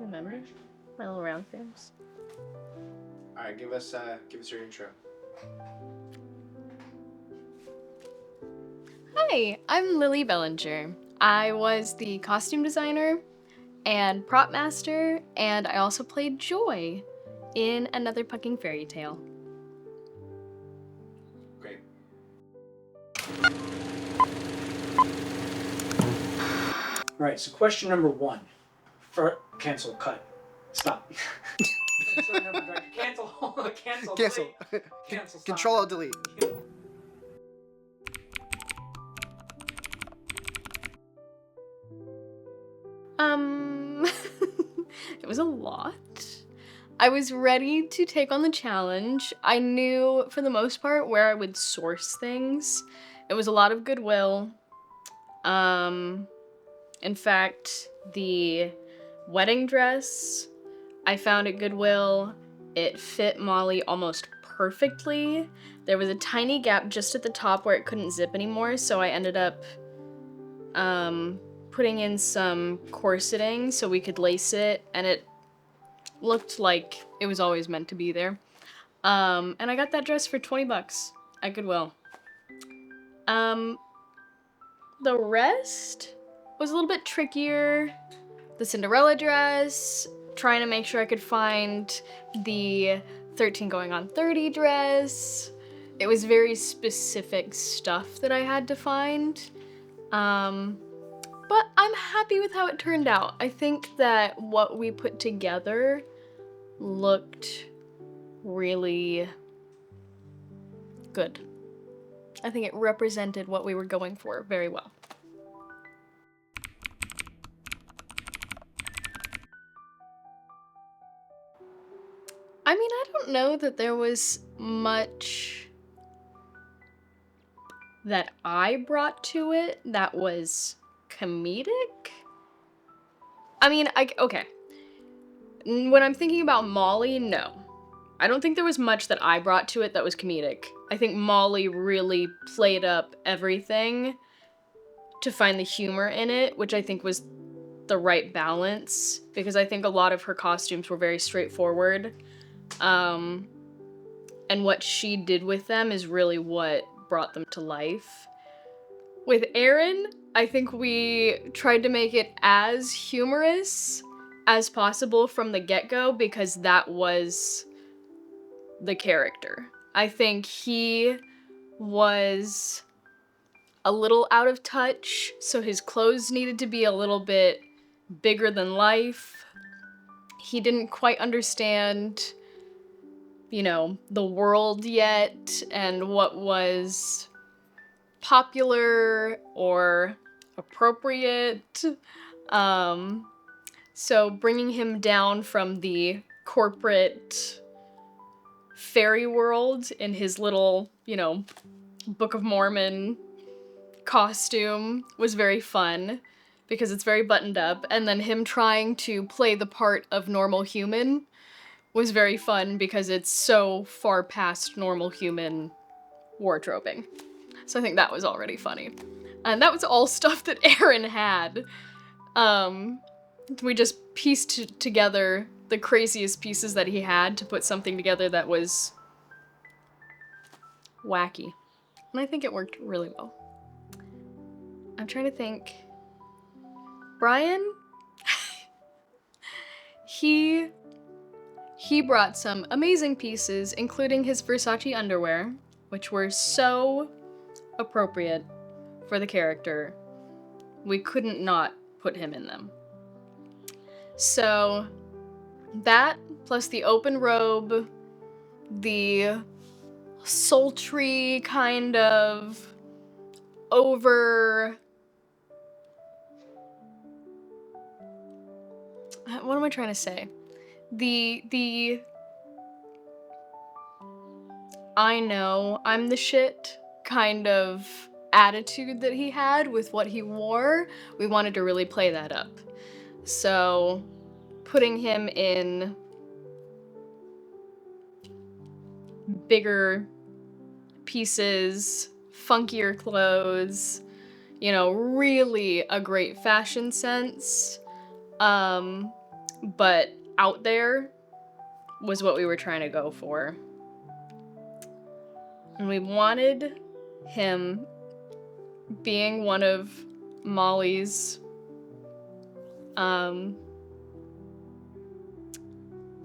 remember my little round films. All right, give us your intro. Hi, I'm Lily Belanger. I was the costume designer and prop master, and I also played Joy in another Pucking Fairytale. Great. All right, so question number 1. Cancel, cut, stop. Cancel. Cancel. Cancel. Cancel. Control, delete. It was a lot. I was ready to take on the challenge. I knew, for the most part, where I would source things. It was a lot of Goodwill. In fact, the wedding dress I found at Goodwill, it fit Molly almost perfectly. There was a tiny gap just at the top where it couldn't zip anymore, so I ended up putting in some corseting so we could lace it, and it looked like it was always meant to be there. And I got that dress for $20 at Goodwill. The rest was a little bit trickier. The Cinderella dress, trying to make sure I could find the 13 going on 30 dress. It was very specific stuff that I had to find. But I'm happy with how it turned out. I think that what we put together looked really good. I think it represented what we were going for very well. I mean, I don't know that there was much that I brought to it that was comedic. I mean, okay. When I'm thinking about Molly, no. I don't think there was much that I brought to it that was comedic. I think Molly really played up everything to find the humor in it, which I think was the right balance, because I think a lot of her costumes were very straightforward. And what she did with them is really what brought them to life. With Erin, I think we tried to make it as humorous as possible from the get-go, because that was the character. I think he was a little out of touch, so his clothes needed to be a little bit bigger than life. He didn't quite understand, you know, the world yet and what was popular or appropriate. So bringing him down from the corporate fairy world in his little, you know, Book of Mormon costume was very fun because it's very buttoned up, and then him trying to play the part of normal human was very fun because it's so far past normal human wardrobing. So I think that was already funny. And that was all stuff that Erin had. We just pieced together the craziest pieces that he had to put something together that was wacky. And I think it worked really well. I'm trying to think. Brian? He brought some amazing pieces, including his Versace underwear, which were so appropriate for the character. We couldn't not put him in them. So that, plus the open robe, the sultry kind of over... What am I trying to say? The I know I'm the shit kind of attitude that he had with what he wore, we wanted to really play that up. So putting him in bigger pieces, funkier clothes, you know, really a great fashion sense. but out there was what we were trying to go for. And we wanted him being one of Molly's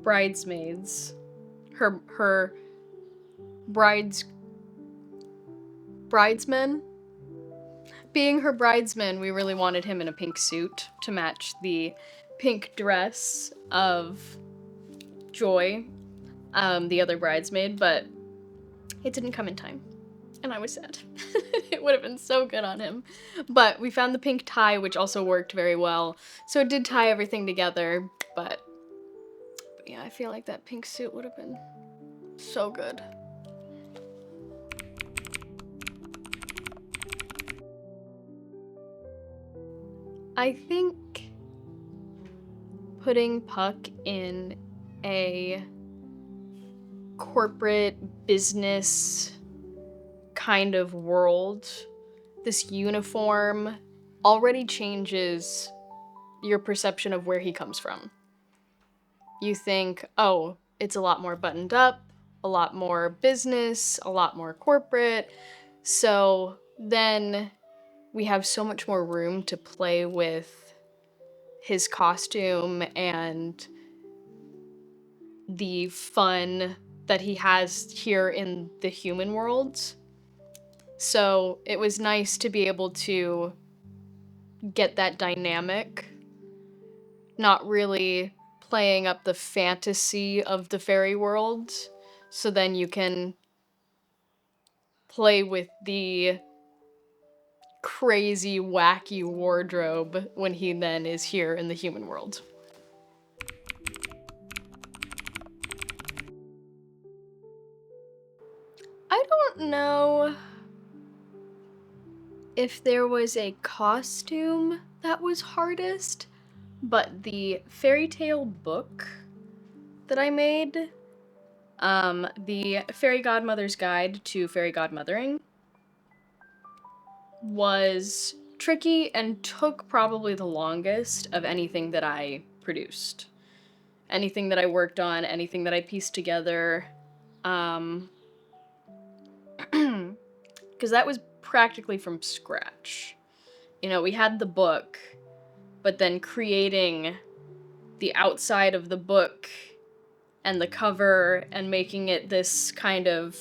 bridesmaids. Her bridesmen. Being her bridesman, we really wanted him in a pink suit to match the pink dress of Joy, the other bridesmaid, but it didn't come in time, and I was sad. It would have been so good on him. But we found the pink tie, which also worked very well, so it did tie everything together, but yeah, I feel like that pink suit would have been so good. I think putting Puck in a corporate business kind of world, this uniform already changes your perception of where he comes from. You think, oh, it's a lot more buttoned up, a lot more business, a lot more corporate, so then we have so much more room to play with his costume and the fun that he has here in the human world. So it was nice to be able to get that dynamic, not really playing up the fantasy of the fairy world, so then you can play with the crazy, wacky wardrobe when he then is here in the human world. I don't know if there was a costume that was hardest, but the fairy tale book that I made, the Fairy Godmother's Guide to Fairy Godmothering, was tricky and took probably the longest of anything that I produced. Anything that I worked on, anything that I pieced together, because that was practically from scratch. You know, we had the book, but then creating the outside of the book and the cover and making it this kind of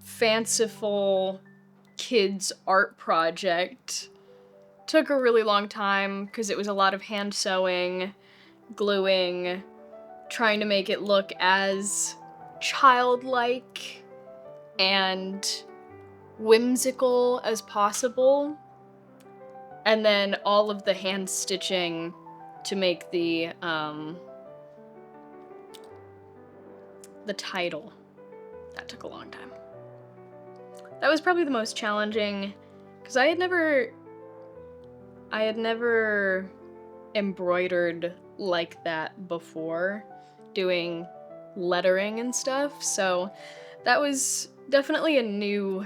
fanciful kids art project took a really long time because it was a lot of hand sewing, gluing, trying to make it look as childlike and whimsical as possible, and then all of the hand stitching to make the title. That took a long time. That was probably the most challenging because I had never embroidered like that before, doing lettering and stuff, so that was definitely a new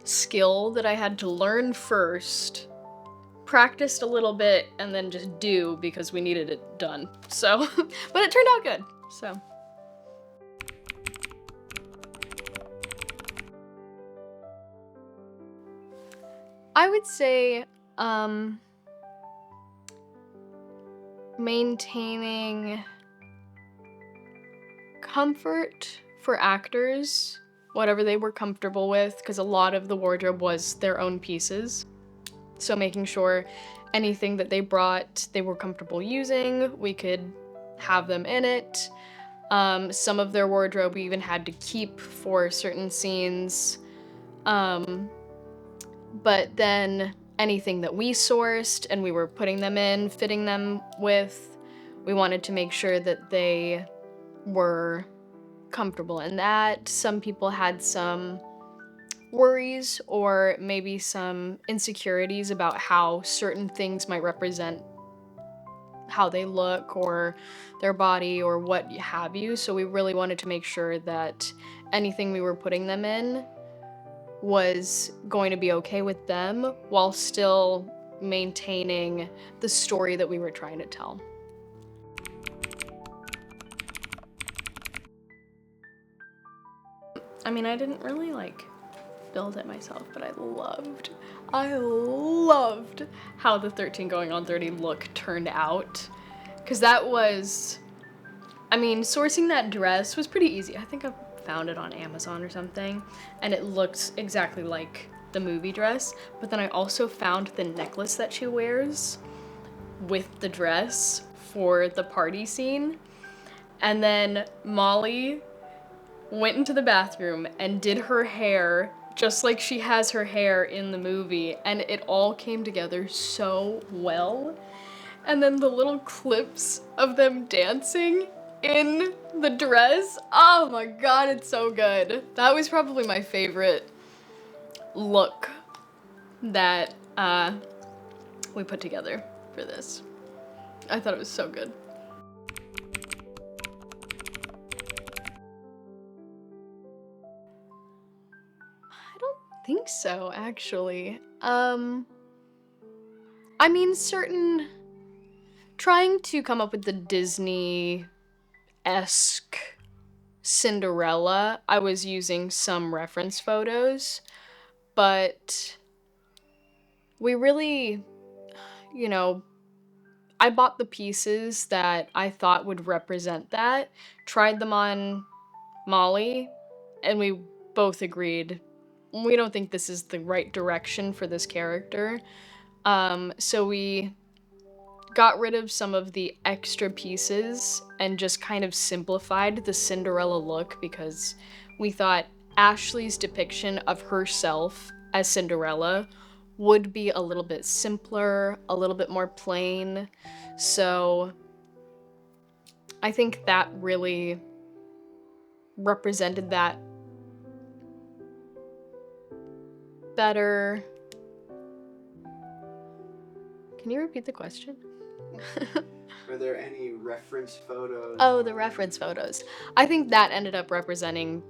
skill that I had to learn first, practiced a little bit, and then just do because we needed it done. So, but it turned out good, so. I would say, maintaining comfort for actors, whatever they were comfortable with, because a lot of the wardrobe was their own pieces. So making sure anything that they brought, they were comfortable using, we could have them in it. Some of their wardrobe we even had to keep for certain scenes. But then anything that we sourced and we were putting them in, fitting them with, we wanted to make sure that they were comfortable in that. Some people had some worries or maybe some insecurities about how certain things might represent how they look or their body or what have you. So we really wanted to make sure that anything we were putting them in was going to be okay with them while still maintaining the story that we were trying to tell. I mean, I didn't really like build it myself, but I loved how the 13 going on 30 look turned out. Because that was, I mean, sourcing that dress was pretty easy. I think I found it on Amazon or something, and it looks exactly like the movie dress. But then I also found the necklace that she wears with the dress for the party scene. And then Molly went into the bathroom and did her hair just like she has her hair in the movie, and it all came together so well. And then the little clips of them dancing in the dress, oh my god, it's so good. That was probably my favorite look that we put together for this. I thought it was so good. I don't think so, actually. I mean, trying to come up with the Disney-esque Cinderella, I was using some reference photos, but we really, you know, I bought the pieces that I thought would represent that, tried them on Molly, and we both agreed we don't think this is the right direction for this character. So we got rid of some of the extra pieces and just kind of simplified the Cinderella look because we thought Ashley's depiction of herself as Cinderella would be a little bit simpler, a little bit more plain. So I think that really represented that better. Can you repeat the question? Were there any reference photos? Oh, the reference photos. I think that ended up representing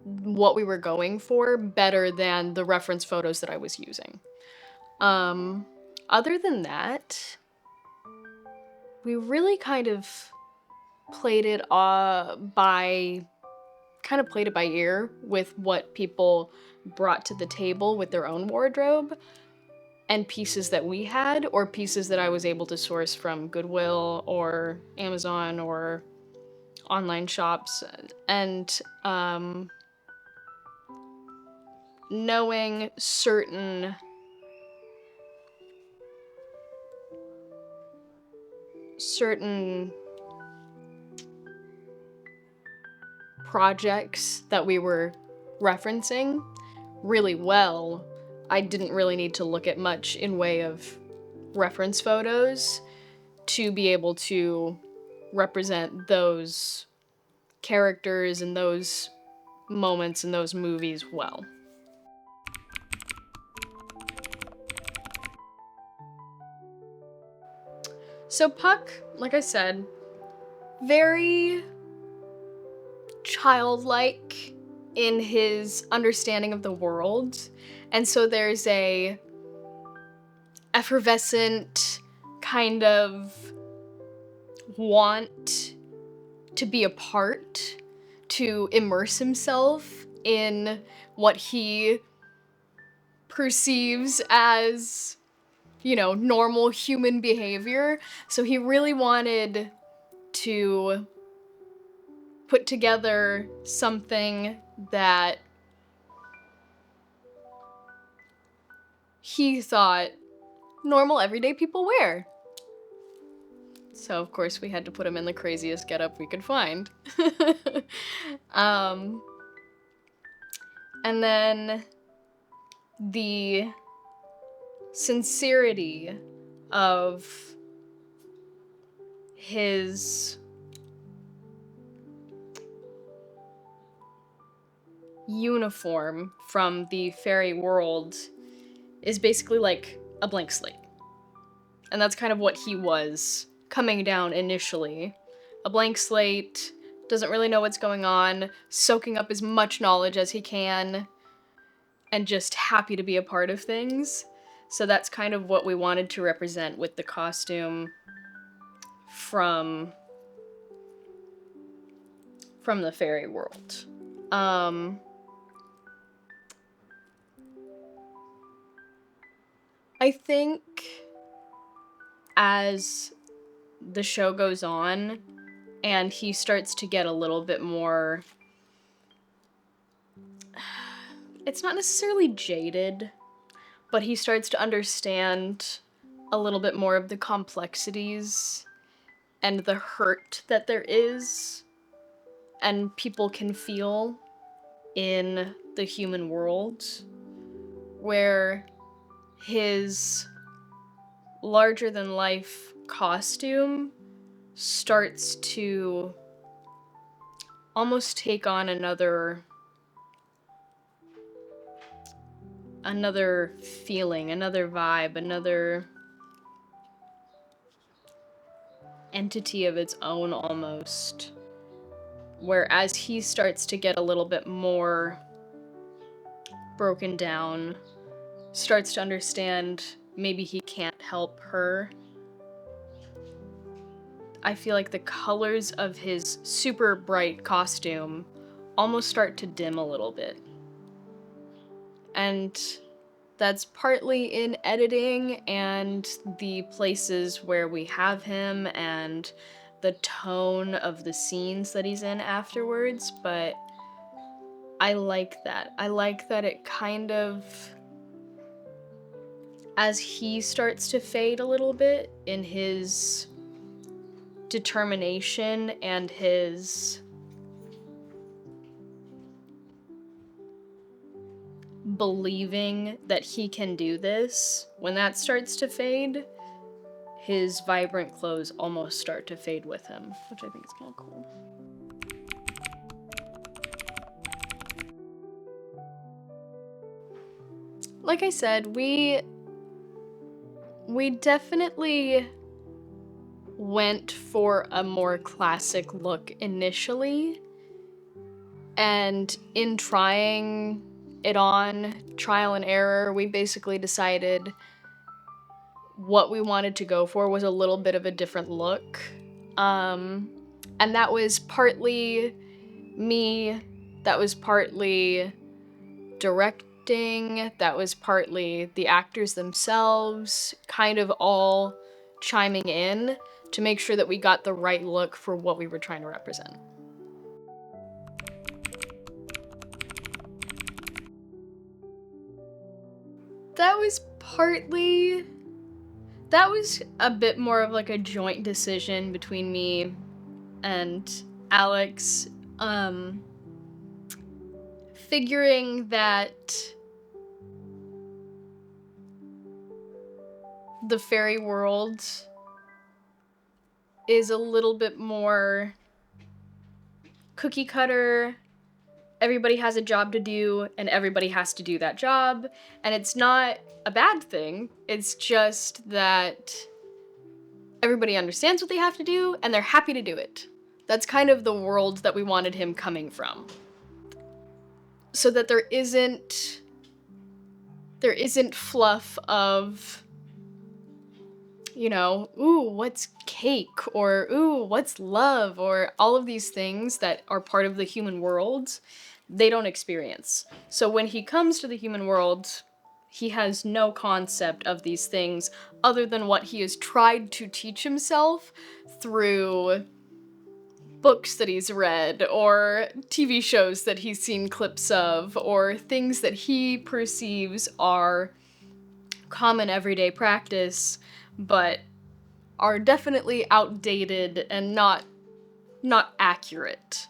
what we were going for better than the reference photos that I was using. Other than that, we really kind of played it by ear with what people brought to the table with their own wardrobe and pieces that we had or pieces that I was able to source from Goodwill or Amazon or online shops. And knowing certain projects that we were referencing really well, I didn't really need to look at much in way of reference photos to be able to represent those characters and those moments in those movies well. So Puck, like I said, very childlike in his understanding of the world. And so there's a effervescent kind of want to be a part, to immerse himself in what he perceives as, you know, normal human behavior. So he really wanted to put together something that he thought normal everyday people wear. So of course we had to put him in the craziest getup we could find. And then the sincerity of his uniform from the fairy world is basically like a blank slate. And that's kind of what he was coming down initially. A blank slate, doesn't really know what's going on, soaking up as much knowledge as he can, and just happy to be a part of things. So that's kind of what we wanted to represent with the costume from the fairy world. I think as the show goes on and he starts to get a little bit more, it's not necessarily jaded, but he starts to understand a little bit more of the complexities and the hurt that there is and people can feel in the human world, where his larger-than-life costume starts to almost take on another feeling, another vibe, another entity of its own almost. Whereas he starts to get a little bit more broken down, starts to understand maybe he can't help her. I feel like the colors of his super bright costume almost start to dim a little bit. And that's partly in editing and the places where we have him and the tone of the scenes that he's in afterwards, but I like that. I like that it kind of, as he starts to fade a little bit in his determination and his believing that he can do this, when that starts to fade, his vibrant clothes almost start to fade with him, which I think is kind of cool. Like I said, we definitely went for a more classic look initially, and in trying it on, trial and error, we basically decided what we wanted to go for was a little bit of a different look. And that was partly me, that was partly directing, that was partly the actors themselves, kind of all chiming in to make sure that we got the right look for what we were trying to represent. That was a bit more of like a joint decision between me and Alex, figuring that the fairy world is a little bit more cookie cutter. Everybody has a job to do, and everybody has to do that job. And it's not a bad thing. It's just that everybody understands what they have to do, and they're happy to do it. That's kind of the world that we wanted him coming from. So that there isn't fluff of, you know, ooh, what's cake? Or ooh, what's love? Or all of these things that are part of the human world, they don't experience. So when he comes to the human world, he has no concept of these things other than what he has tried to teach himself through books that he's read, or TV shows that he's seen clips of, or things that he perceives are common everyday practice, but are definitely outdated and not accurate.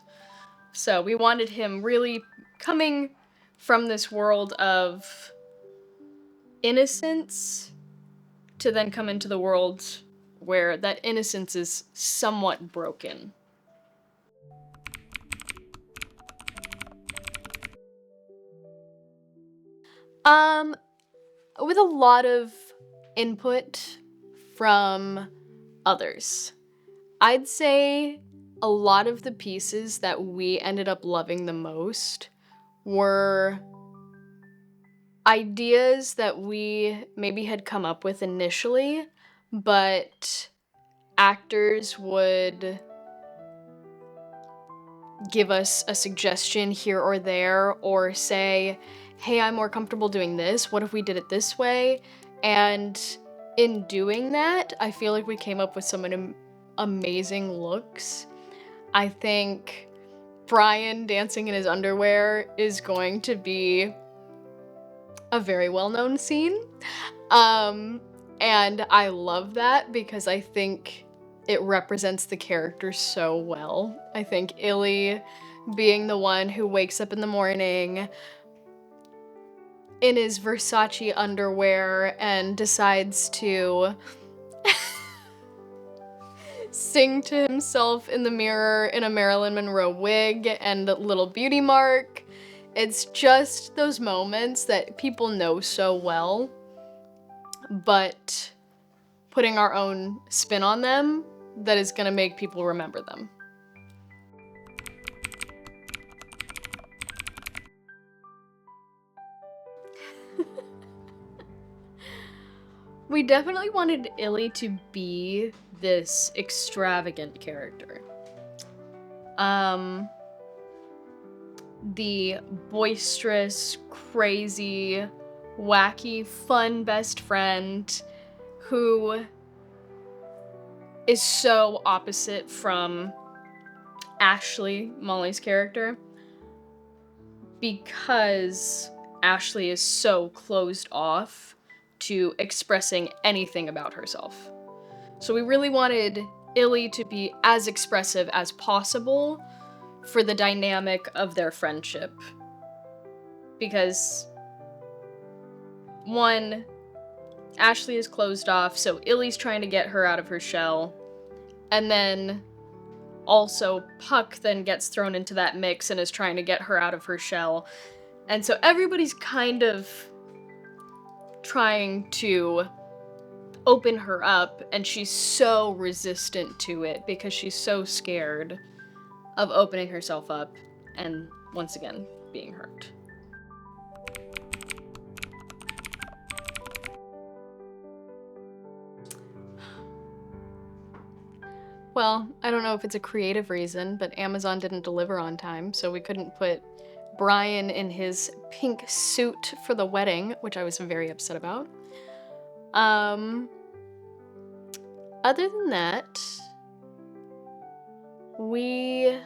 So we wanted him really coming from this world of innocence to then come into the world where that innocence is somewhat broken. With a lot of input from others. I'd say a lot of the pieces that we ended up loving the most were ideas that we maybe had come up with initially, but actors would give us a suggestion here or there, or say, hey, I'm more comfortable doing this. What if we did it this way? And in doing that, I feel like we came up with some amazing looks. I think Brian dancing in his underwear is going to be a very well-known scene. And I love that because I think it represents the character so well. I think Illy being the one who wakes up in the morning in his Versace underwear and decides to sing to himself in the mirror in a Marilyn Monroe wig and a little beauty mark. It's just those moments that people know so well, but putting our own spin on them that is gonna make people remember them. We definitely wanted Illy to be this extravagant character. The boisterous, crazy, wacky, fun best friend who is so opposite from Ashley, Molly's character, because Ashley is so closed off to expressing anything about herself. So we really wanted Illy to be as expressive as possible for the dynamic of their friendship. Because, one, Ashley is closed off, so Illy's trying to get her out of her shell. And then also Puck then gets thrown into that mix and is trying to get her out of her shell. And so everybody's kind of trying to open her up, and she's so resistant to it because she's so scared of opening herself up and, once again, being hurt. Well, I don't know if it's a creative reason, but Amazon didn't deliver on time, so we couldn't put Brian in his pink suit for the wedding, which I was very upset about. Other than that, we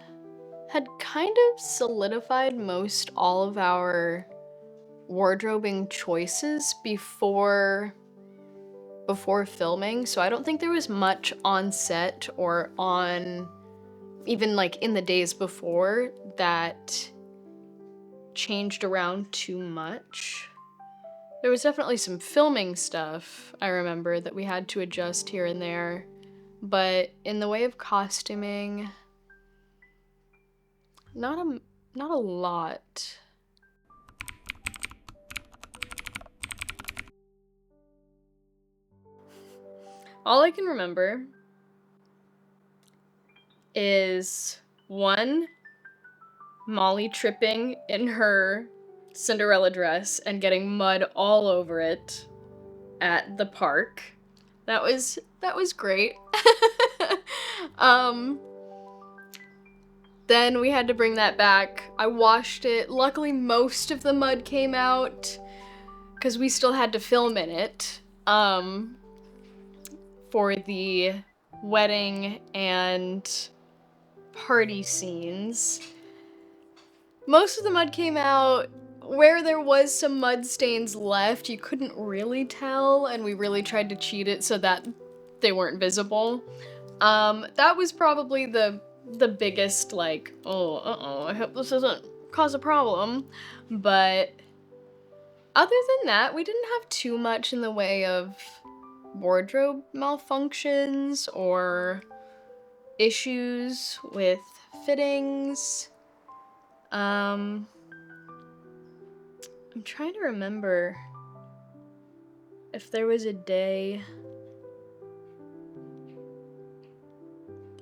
had kind of solidified most all of our wardrobing choices before filming, so I don't think there was much on set or on even like in the days before that changed around too much. There was definitely some filming stuff, I remember, that we had to adjust here and there, but in the way of costuming, not a lot. All I can remember is, one, Molly tripping in her Cinderella dress and getting mud all over it at the park. That was great. Then we had to bring that back. I washed it. Luckily, most of the mud came out because we still had to film in it for the wedding and party scenes. Most of the mud came out. Where there was some mud stains left, you couldn't really tell, and we really tried to cheat it so that they weren't visible. That was probably the biggest, like, I hope this doesn't cause a problem. But other than that, we didn't have too much in the way of wardrobe malfunctions or issues with fittings. I'm trying to remember if there was a day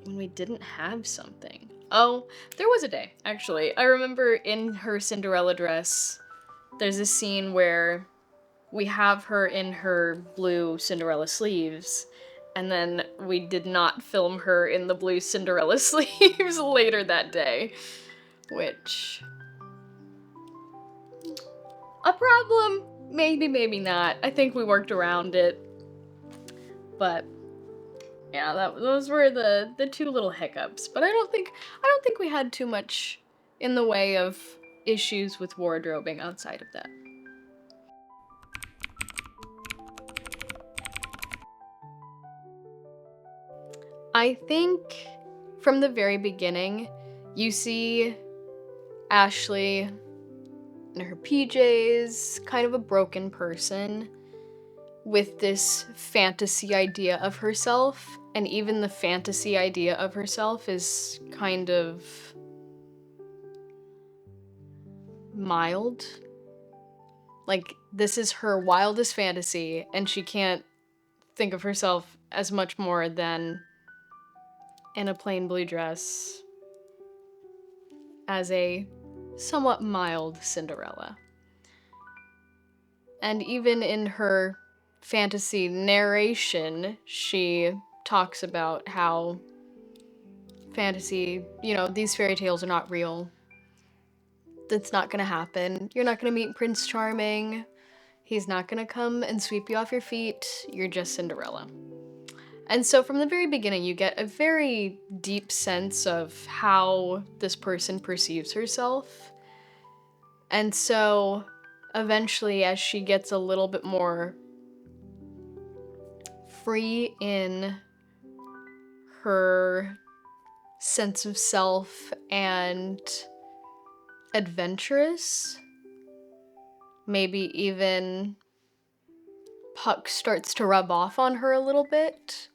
when we didn't have something. Oh, there was a day, actually. I remember in her Cinderella dress, there's a scene where we have her in her blue Cinderella sleeves, and then we did not film her in the blue Cinderella sleeves later that day, which... a problem? Maybe, maybe not. I think we worked around it. But yeah, those were the two little hiccups. But I don't think we had too much in the way of issues with wardrobing outside of that. I think from the very beginning, you see Ashley in her PJs, kind of a broken person, with this fantasy idea of herself, and even the fantasy idea of herself is kind of mild. Like, this is her wildest fantasy, and she can't think of herself as much more than in a plain blue dress as a somewhat mild Cinderella. And even in her fantasy narration, she talks about how fantasy, these fairy tales are not real. That's not gonna happen. You're not gonna meet Prince Charming. He's not gonna come and sweep you off your feet. You're just Cinderella. And so from the very beginning, you get a very deep sense of how this person perceives herself. And so eventually, as she gets a little bit more free in her sense of self and adventurous, maybe even Puck starts to rub off on her a little bit.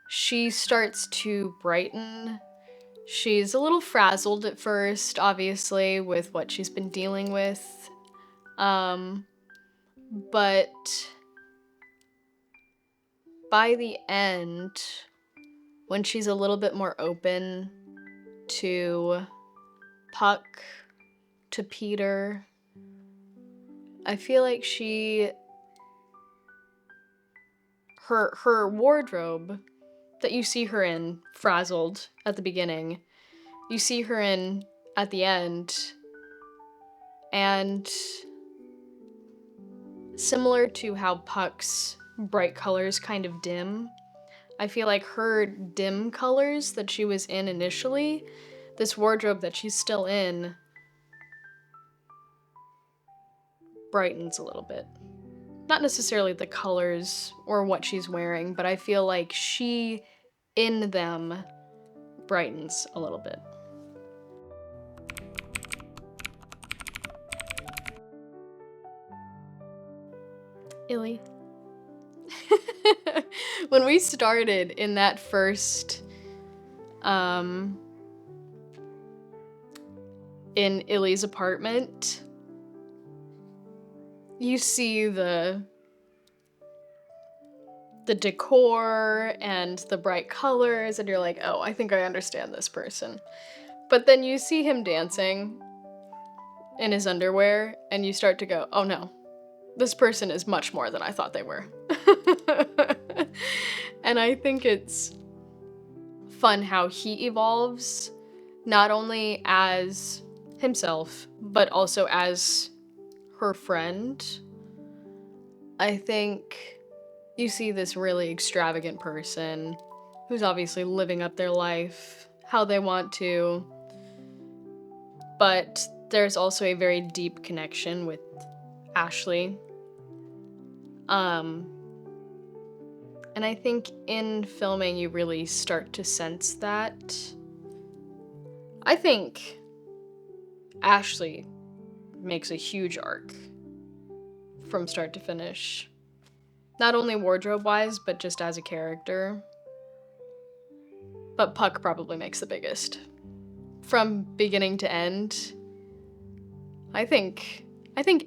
She starts to brighten. She's a little frazzled at first, obviously, with what she's been dealing with. But by the end, when she's a little bit more open to Puck, to Peter, I feel like her wardrobe that you see her in, frazzled at the beginning, you see her in at the end, and similar to how Puck's bright colors kind of dim, I feel like her dim colors that she was in initially, this wardrobe that she's still in, brightens a little bit. Not necessarily the colors or what she's wearing, but I feel like she, in them, brightens a little bit. Illy. When we started in that first, in Illy's apartment, you see the decor and the bright colors, and you're like, oh, I think I understand this person. But then you see him dancing in his underwear, and you start to go, oh no, this person is much more than I thought they were. And I think it's fun how he evolves, not only as himself, but also as her friend. I think you see this really extravagant person who's obviously living up their life how they want to, but there's also a very deep connection with Ashley. And I think in filming you really start to sense that. I think Ashley makes a huge arc from start to finish. Not only wardrobe-wise, but just as a character. But Puck probably makes the biggest. From beginning to end, I think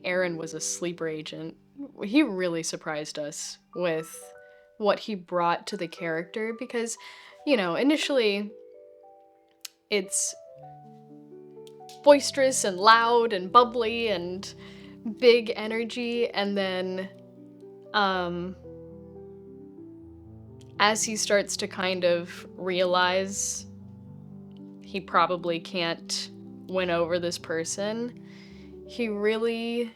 Aaron was a sleeper agent. He really surprised us with what he brought to the character because, initially it's boisterous and loud and bubbly and big energy, and then as he starts to kind of realize he probably can't win over this person, he really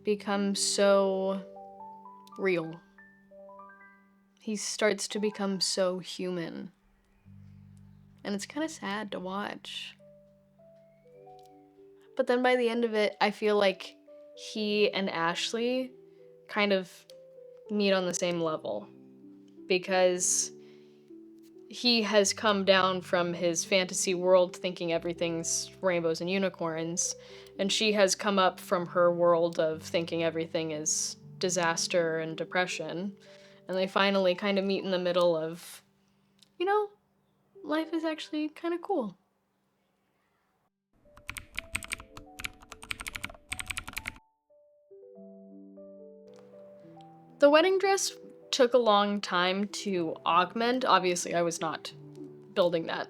becomes so real. He starts to become so human. And it's kind of sad to watch. But then by the end of it, I feel like he and Ashley kind of meet on the same level. Because he has come down from his fantasy world thinking everything's rainbows and unicorns, and she has come up from her world of thinking everything is disaster and depression. And they finally kind of meet in the middle of, you know, life is actually kind of cool. The wedding dress took a long time to augment. Obviously, I was not building that.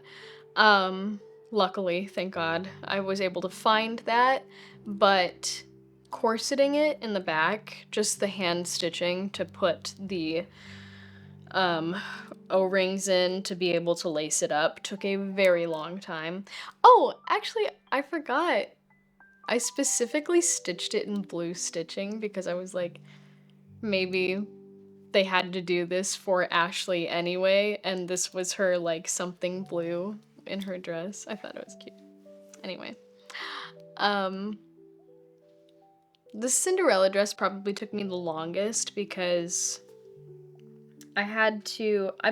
Luckily, thank God, I was able to find that, but corseting it in the back, just the hand stitching to put the O-rings in to be able to lace it up took a very long time. Oh, actually, I forgot. I specifically stitched it in blue stitching because I was like, maybe they had to do this for Ashley anyway, and this was her, like, something blue in her dress. I thought it was cute. Anyway. The Cinderella dress probably took me the longest because I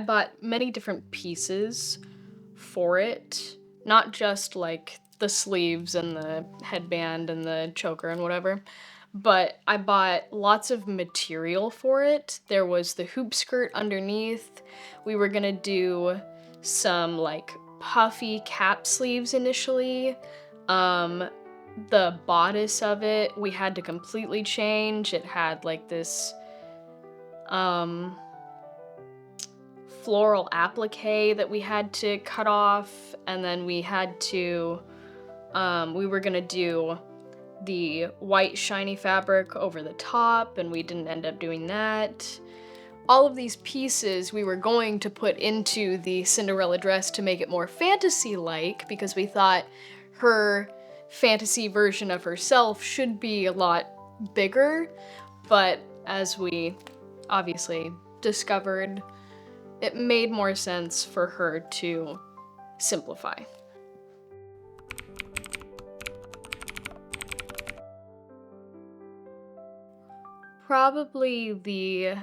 bought many different pieces for it. Not just, like, the sleeves and the headband and the choker and whatever, but I bought lots of material for it. There was the hoop skirt underneath. We were gonna do some, like, puffy cap sleeves initially. The bodice of it, we had to completely change. It had, like, this, floral applique that we had to cut off, and then we had to, we were gonna do the white shiny fabric over the top, and we didn't end up doing that. All of these pieces we were going to put into the Cinderella dress to make it more fantasy-like, because we thought her fantasy version of herself should be a lot bigger, but as we obviously discovered, it made more sense for her to simplify. Probably the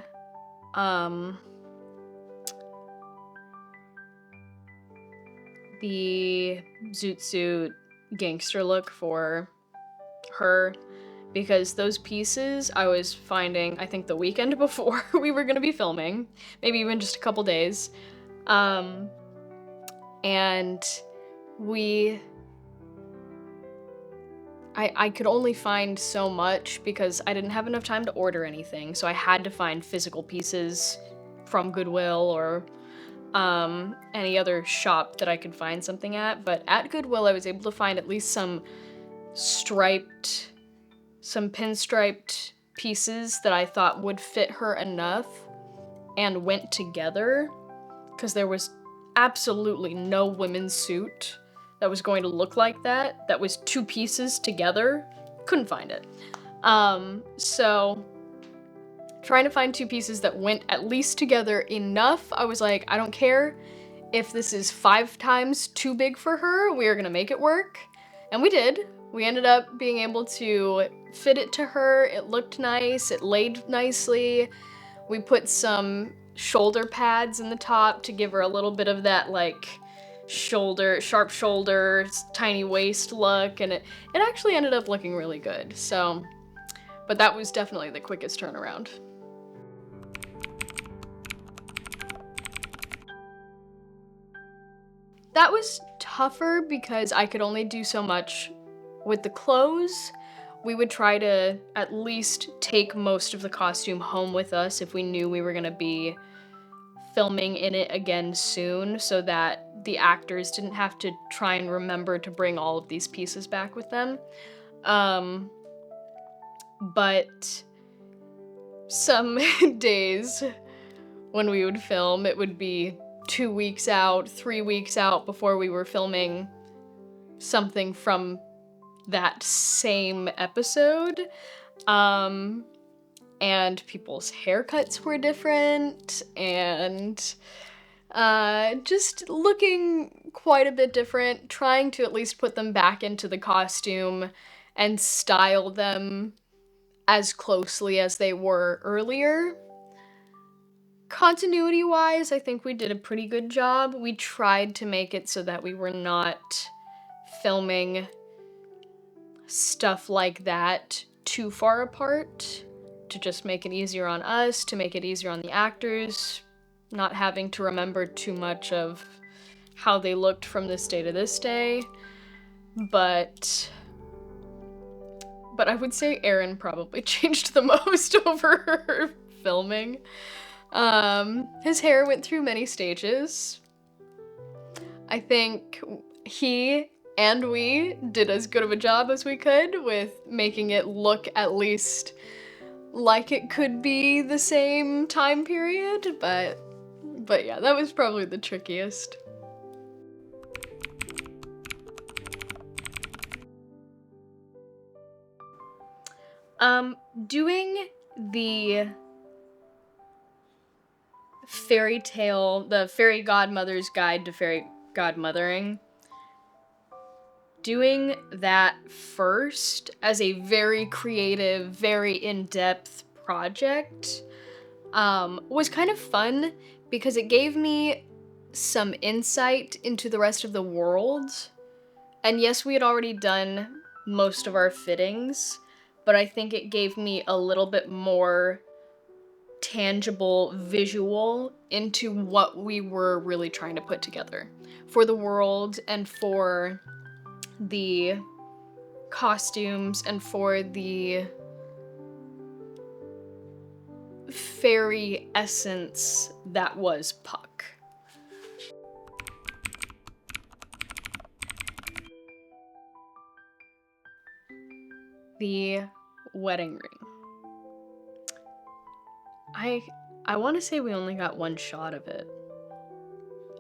zoot suit gangster look for her, because those pieces I was finding, I think, the weekend before we were gonna be filming, maybe even just a couple days, and I could only find so much because I didn't have enough time to order anything, so I had to find physical pieces from Goodwill or any other shop that I could find something at. But at Goodwill, I was able to find at least some pinstriped pieces that I thought would fit her enough and went together, because there was absolutely no women's suit that was going to look like that was two pieces together. Couldn't find it. So trying to find two pieces that went at least together enough, I was like, I don't care if this is 5 times too big for her, we are gonna make it work. And we did. We ended up being able to fit it to her. It looked nice, it laid nicely. We put some shoulder pads in the top to give her a little bit of that, like, sharp shoulders, tiny waist look, and it actually ended up looking really good. So, but that was definitely the quickest turnaround. That was tougher because I could only do so much with the clothes. We would try to at least take most of the costume home with us if we knew we were gonna be filming in it again soon so that the actors didn't have to try and remember to bring all of these pieces back with them. But some days when we would film, it would be 2 weeks out, 3 weeks out before we were filming something from that same episode. And people's haircuts were different, and just looking quite a bit different, trying to at least put them back into the costume and style them as closely as they were earlier. Continuity-wise, I think we did a pretty good job. We tried to make it so that we were not filming stuff like that too far apart, to just make it easier on us, to make it easier on the actors, not having to remember too much of how they looked from this day to this day. But I would say Aaron probably changed the most over filming. His hair went through many stages. I think he and we did as good of a job as we could with making it look at least like it could be the same time period, but yeah, that was probably the trickiest. Doing the fairy tale, the fairy godmother's guide to fairy godmothering, doing that first as a very creative, very in-depth project was kind of fun because it gave me some insight into the rest of the world. And yes, we had already done most of our fittings, but I think it gave me a little bit more tangible visual into what we were really trying to put together for the world and for the costumes and for the fairy essence that was Puck. The wedding ring. I want to say we only got one shot of it,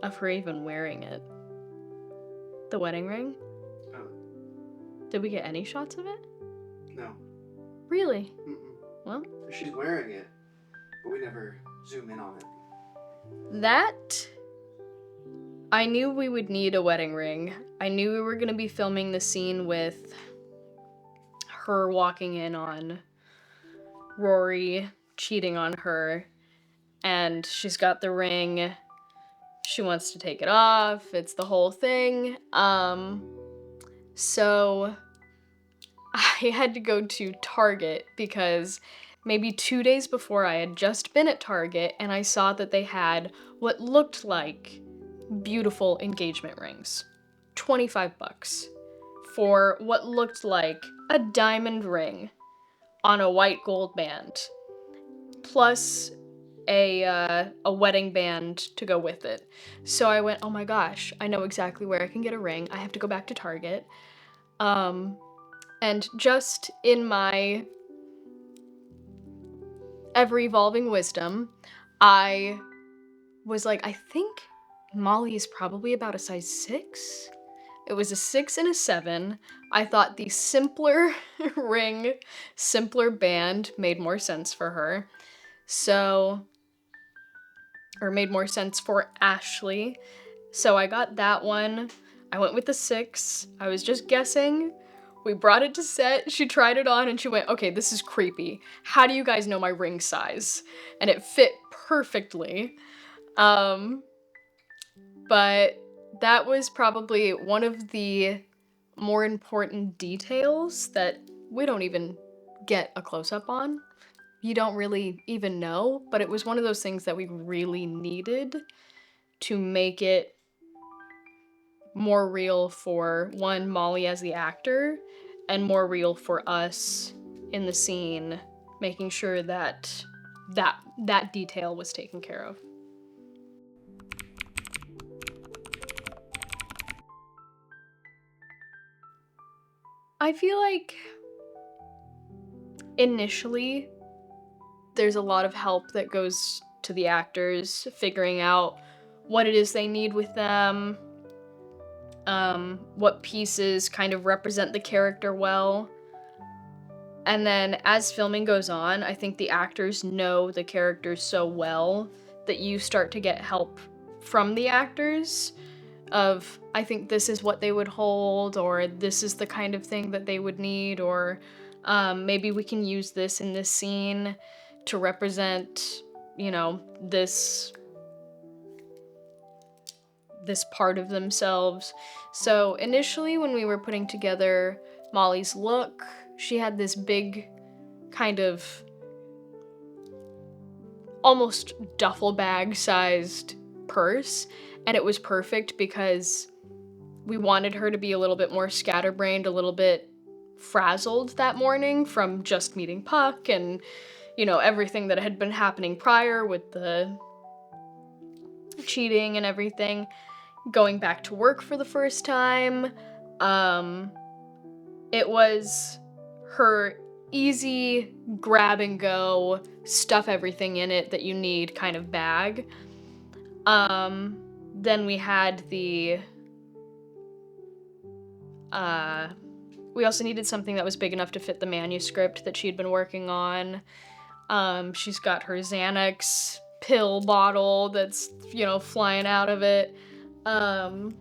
of her even wearing it. The wedding ring? Oh. Did we get any shots of it? No. Really? Mm-mm. Well, she's wearing it, but we never zoom in on it. That, I knew we would need a wedding ring. I knew we were going to be filming the scene with her walking in on Rory cheating on her, and she's got the ring. She wants to take it off. It's the whole thing. So I had to go to Target because maybe 2 days before I had just been at Target and I saw that they had what looked like beautiful engagement rings. $25 for what looked like a diamond ring on a white gold band, plus a wedding band to go with it. So I went, oh my gosh, I know exactly where I can get a ring. I have to go back to Target. And just in my ever-evolving wisdom, I was like, I think Molly is probably about a size 6. It was a 6 and a 7. I thought the simpler ring, simpler band made more sense for her. Or made more sense for Ashley. So I got that one. I went with the 6. I was just guessing. We brought it to set. She tried it on and she went, okay, this is creepy. How do you guys know my ring size? And it fit perfectly. But that was probably one of the more important details that we don't even get a close-up on. You don't really even know, but it was one of those things that we really needed to make it more real for, one, Molly as the actor, and more real for us in the scene, making sure that that detail was taken care of. I feel like initially there's a lot of help that goes to the actors figuring out what it is they need with them, what pieces kind of represent the character well. And then as filming goes on, I think the actors know the characters so well that you start to get help from the actors of, I think this is what they would hold, or this is the kind of thing that they would need, or maybe we can use this in this scene to represent, this part of themselves. So initially when we were putting together Molly's look, she had this big kind of almost duffel bag sized purse, and it was perfect because we wanted her to be a little bit more scatterbrained, a little bit frazzled that morning from just meeting Puck and, everything that had been happening prior with the cheating and everything. Going back to work for the first time, it was her easy grab and go, stuff everything in it that you need kind of bag. Then we had we also needed something that was big enough to fit the manuscript that she'd been working on. She's got her Xanax pill bottle that's, flying out of it. And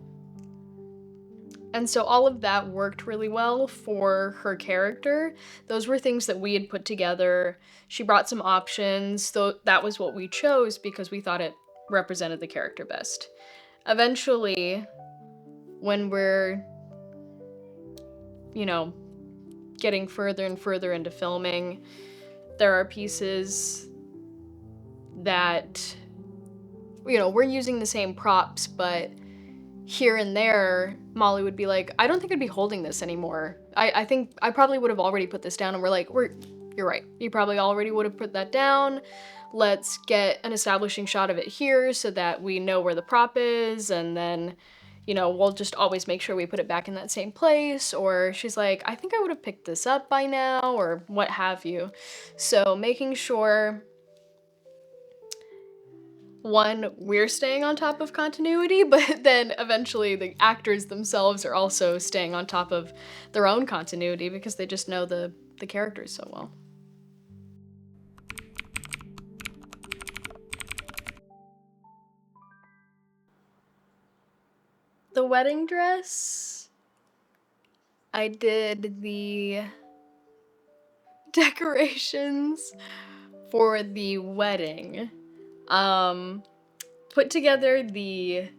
so all of that worked really well for her character. Those were things that we had put together. She brought some options, though that was what we chose because we thought it represented the character best. Eventually, when we're, getting further and further into filming, there are pieces that, we're using the same props, but here and there, Molly would be like, I don't think I'd be holding this anymore. I think I probably would have already put this down. And we're like, you're right. You probably already would have put that down. Let's get an establishing shot of it here so that we know where the prop is. And then, we'll just always make sure we put it back in that same place. Or she's like, I think I would have picked this up by now, or what have you. So making sure, one, we're staying on top of continuity, but then eventually the actors themselves are also staying on top of their own continuity because they just know the characters so well. The wedding dress, I did the decorations for the wedding. Put together the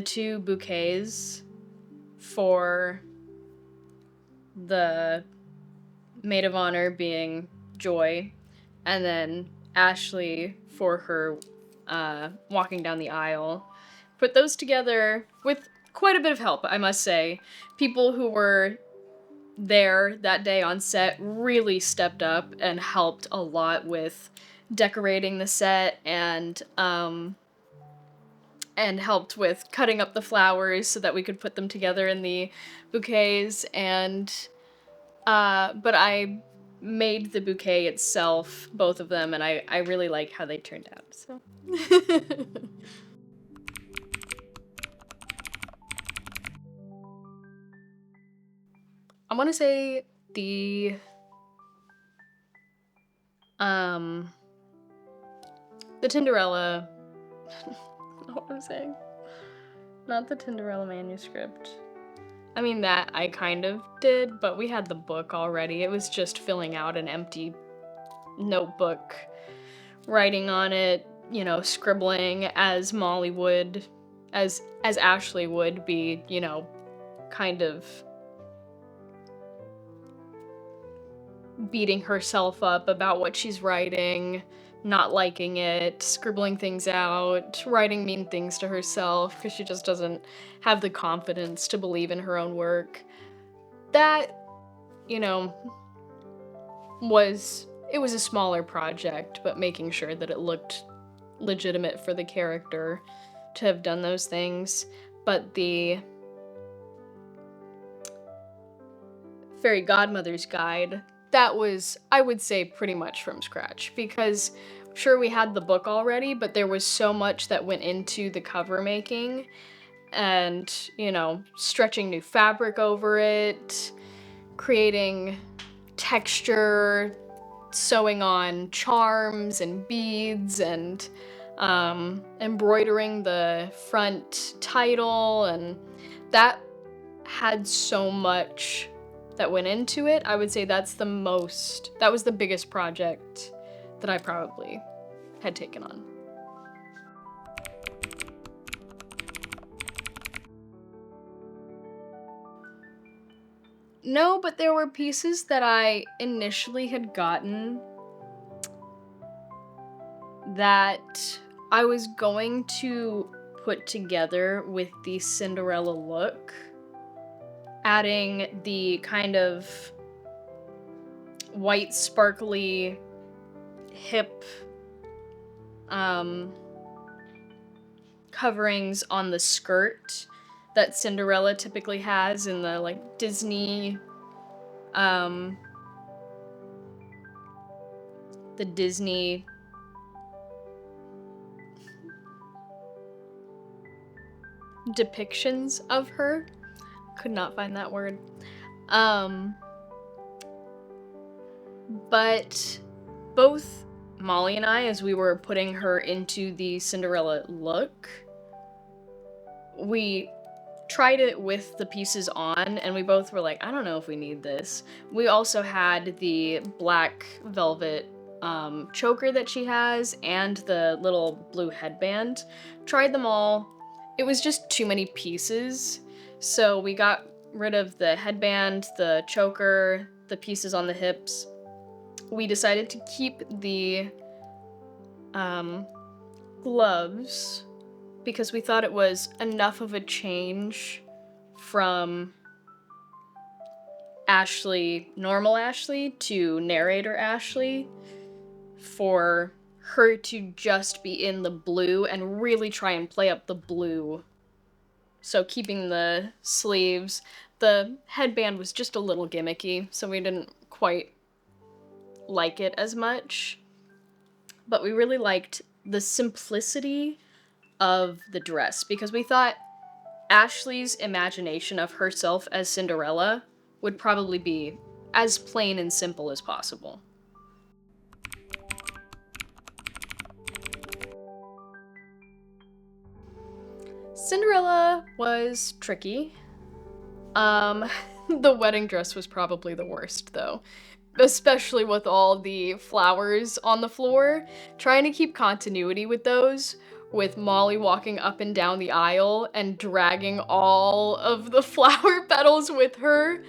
two bouquets for the maid of honor being Joy, and then Ashley for her walking down the aisle. Put those together with quite a bit of help, I must say. People who were there that day on set really stepped up and helped a lot with decorating the set and helped with cutting up the flowers so that we could put them together in the bouquets. And but I made the bouquet itself, both of them, and I really like how they turned out. So I want to say the Tinderella. Know what I'm saying? Not the Tinderella manuscript. I mean, that I kind of did, but we had the book already. It was just filling out an empty notebook, writing on it, scribbling as Molly would, as Ashley would be, kind of beating herself up about what she's writing, not liking it, scribbling things out, writing mean things to herself because she just doesn't have the confidence to believe in her own work. That, was a smaller project, but making sure that it looked legitimate for the character to have done those things. But the fairy godmother's guide, that was, I would say, pretty much from scratch, because sure, we had the book already, but there was so much that went into the cover making, and, you know, stretching new fabric over it, creating texture, sewing on charms and beads, and embroidering the front title, and that had so much that went into it. I would say that was the biggest project that I probably had taken on. No, but there were pieces that I initially had gotten that I was going to put together with the Cinderella look, adding the kind of white sparkly hip coverings on the skirt that Cinderella typically has in the like Disney the Disney depictions of her. Could not find that word. But both Molly and I, as we were putting her into the Cinderella look, we tried it with the pieces on, and we both were like, I don't know if we need this. We also had the black velvet choker that she has, and the little blue headband. Tried them all. It was just too many pieces, so we got rid of the headband, the choker, the pieces on the hips. We decided to keep the gloves because we thought it was enough of a change from Ashley, normal Ashley, to narrator Ashley, for her to just be in the blue and really try and play up the blue. So keeping the sleeves, the headband was just a little gimmicky, so we didn't quite like it as much. But we really liked the simplicity of the dress, because we thought Ashley's imagination of herself as Cinderella would probably be as plain and simple as possible. Cinderella was tricky. The wedding dress was probably the worst, though. Especially with all the flowers on the floor. Trying to keep continuity with those, with Molly walking up and down the aisle and dragging all of the flower petals with her,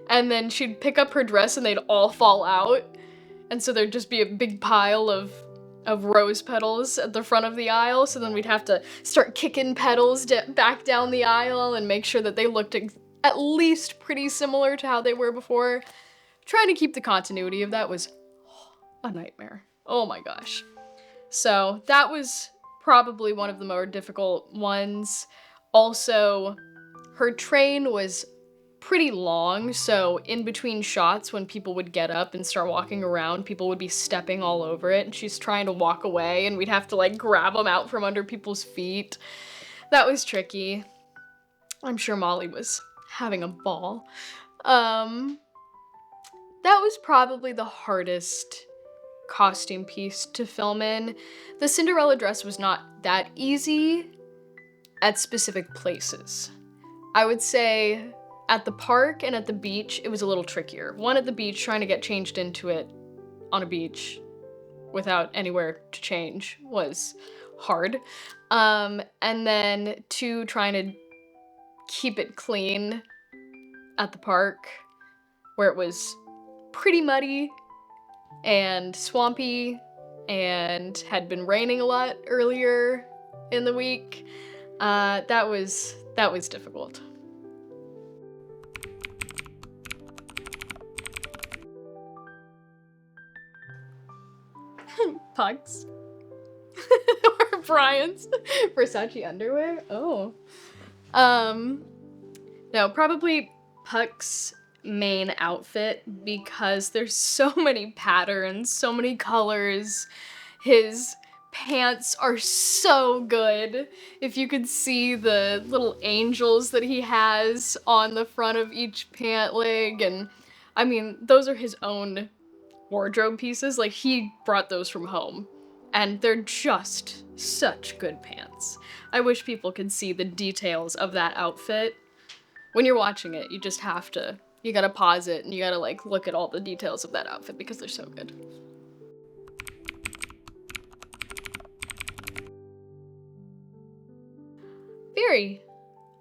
and then she'd pick up her dress and they'd all fall out, and so there'd just be a big pile of rose petals at the front of the aisle, so then we'd have to start kicking petals back down the aisle and make sure that they looked at least pretty similar to how they were before. Trying to keep the continuity of that was a nightmare. Oh my gosh. So that was probably one of the more difficult ones. Also, her train was pretty long, so in between shots when people would get up and start walking around, people would be stepping all over it, and she's trying to walk away, and we'd have to like grab them out from under people's feet. That was tricky. I'm sure Molly was having a ball. That was probably the hardest costume piece to film in. The Cinderella dress was not that easy at specific places. I would say at the park and at the beach, it was a little trickier. One, at the beach, trying to get changed into it on a beach without anywhere to change was hard. And then two, trying to keep it clean at the park, where it was pretty muddy and swampy and had been raining a lot earlier in the week. That was difficult. Pugs. Or Brian's Versace underwear. Oh. No, probably Puck's main outfit because there's so many patterns, so many colors. His pants are so good. If you could see the little angels that he has on the front of each pant leg, and I mean, those are his own wardrobe pieces. Like, he brought those from home, and they're just such good pants. I wish people could see the details of that outfit. When you're watching it, you just have to, you gotta pause it and you gotta like look at all the details of that outfit because they're so good. Very.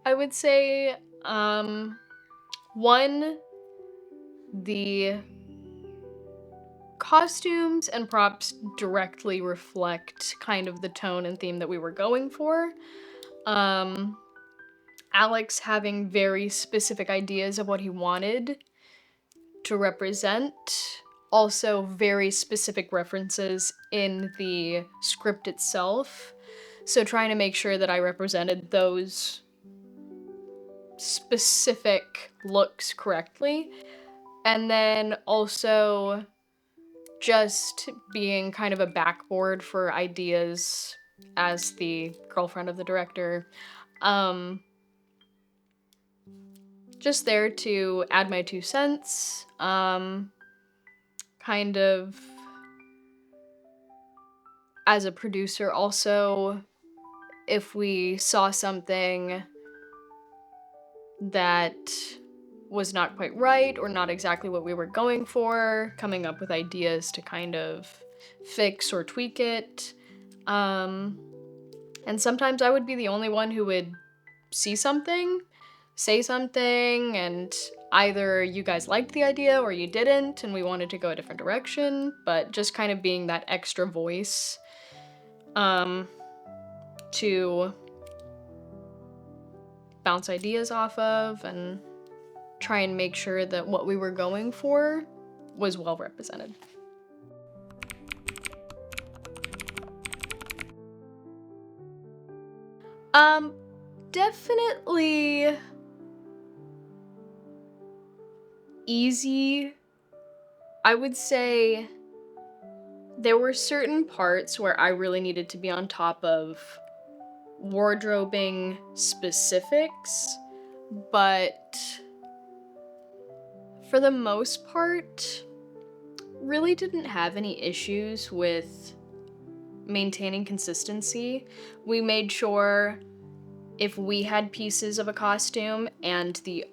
I would say, one, the costumes and props directly reflect kind of the tone and theme that we were going for. Alex having very specific ideas of what he wanted to represent. Also very specific references in the script itself. So trying to make sure that I represented those specific looks correctly. And then also just being kind of a backboard for ideas as the girlfriend of the director. Just there to add my 2 cents. Kind of as a producer also, if we saw something that was not quite right or not exactly what we were going for, coming up with ideas to kind of fix or tweak it. And sometimes I would be the only one who would see something, say something, and either you guys liked the idea or you didn't and we wanted to go a different direction, but just kind of being that extra voice to bounce ideas off of and try and make sure that what we were going for was well represented. Definitely easy. I would say there were certain parts where I really needed to be on top of wardrobing specifics, but for the most part, really didn't have any issues with maintaining consistency. We made sure if we had pieces of a costume and the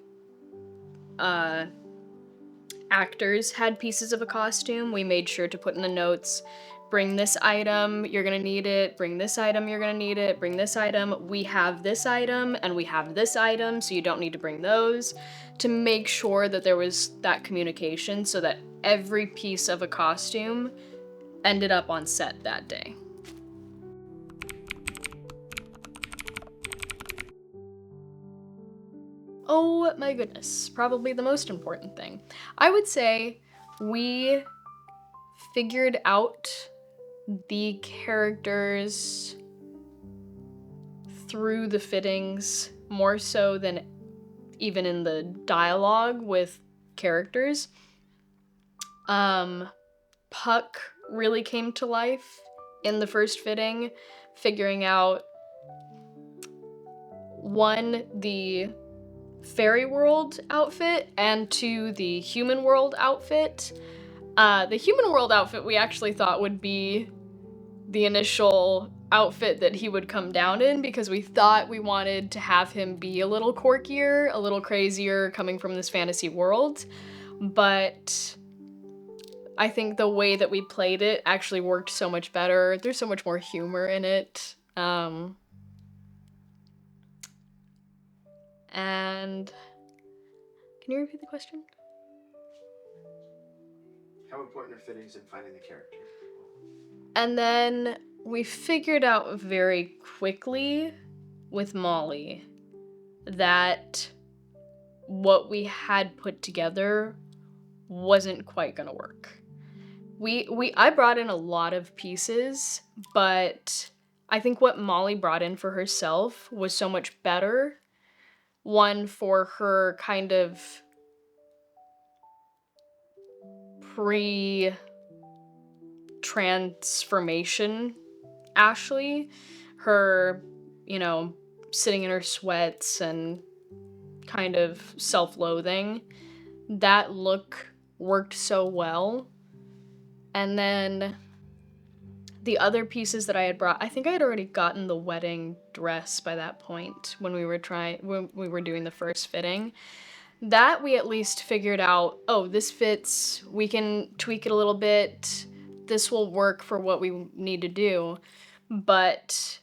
actors had pieces of a costume, we made sure to put in the notes, bring this item, you're gonna need it, bring this item, you're gonna need it, bring this item, we have this item, and we have this item, so you don't need to bring those, to make sure that there was that communication so that every piece of a costume ended up on set that day. Oh my goodness, probably the most important thing. I would say we figured out the characters through the fittings more so than even in the dialogue with characters. Puck really came to life in the first fitting, figuring out, one, the fairy world outfit, and two, the human world outfit. The human world outfit we actually thought would be the initial outfit that he would come down in because we thought we wanted to have him be a little quirkier, a little crazier coming from this fantasy world. But I think the way that we played it actually worked so much better. There's so much more humor in it. And can you repeat the question? How important are fittings in finding the character? And then we figured out very quickly with Molly that what we had put together wasn't quite gonna work. I brought in a lot of pieces, but I think what Molly brought in for herself was so much better. One, for her kind of pre-transformation Ashley. Her, sitting in her sweats and kind of self-loathing. That look worked so well. And then the other pieces that I had brought, I think I had already gotten the wedding dress by that point when we were doing the first fitting. That we at least figured out, oh, this fits, we can tweak it a little bit, this will work for what we need to do. But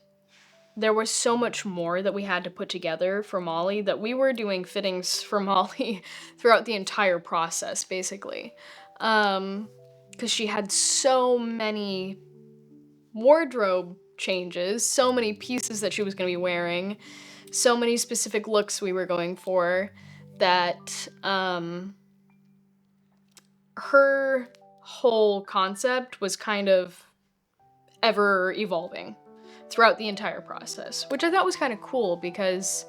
there was so much more that we had to put together for Molly that we were doing fittings for Molly throughout the entire process, basically. Because she had so many wardrobe changes, so many pieces that she was going to be wearing, so many specific looks we were going for, that her whole concept was kind of ever evolving throughout the entire process, which I thought was kind of cool because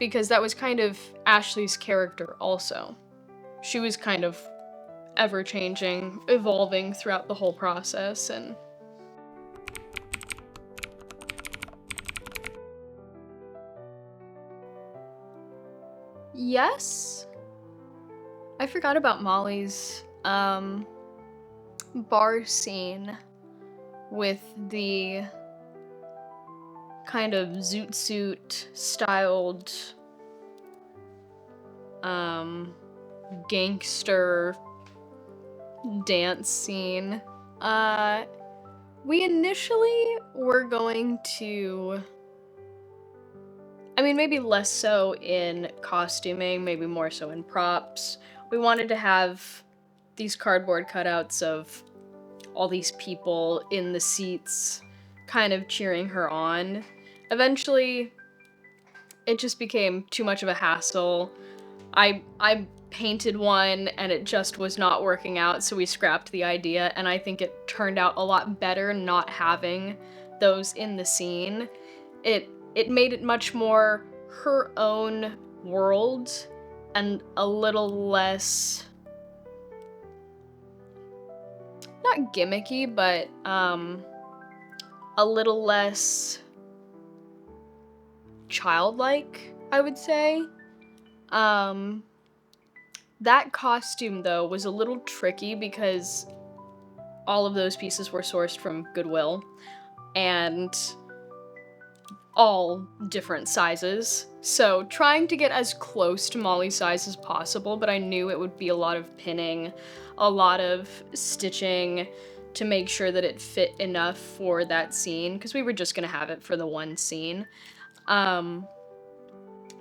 that was kind of Ashley's character also. She was kind of ever-changing, evolving throughout the whole process, and yes, I forgot about Molly's bar scene with the kind of zoot suit styled gangster dance scene. We initially were going to, I mean, maybe less so in costuming, maybe more so in props. We wanted to have these cardboard cutouts of all these people in the seats kind of cheering her on. Eventually, it just became too much of a hassle. I painted one and it just was not working out, so we scrapped the idea, and I think it turned out a lot better not having those in the scene. It made it much more her own world and a little less, not gimmicky, but a little less childlike, I would say. That costume, though, was a little tricky because all of those pieces were sourced from Goodwill, and all different sizes. So trying to get as close to Molly's size as possible, but I knew it would be a lot of pinning, a lot of stitching to make sure that it fit enough for that scene, because we were just gonna have it for the one scene.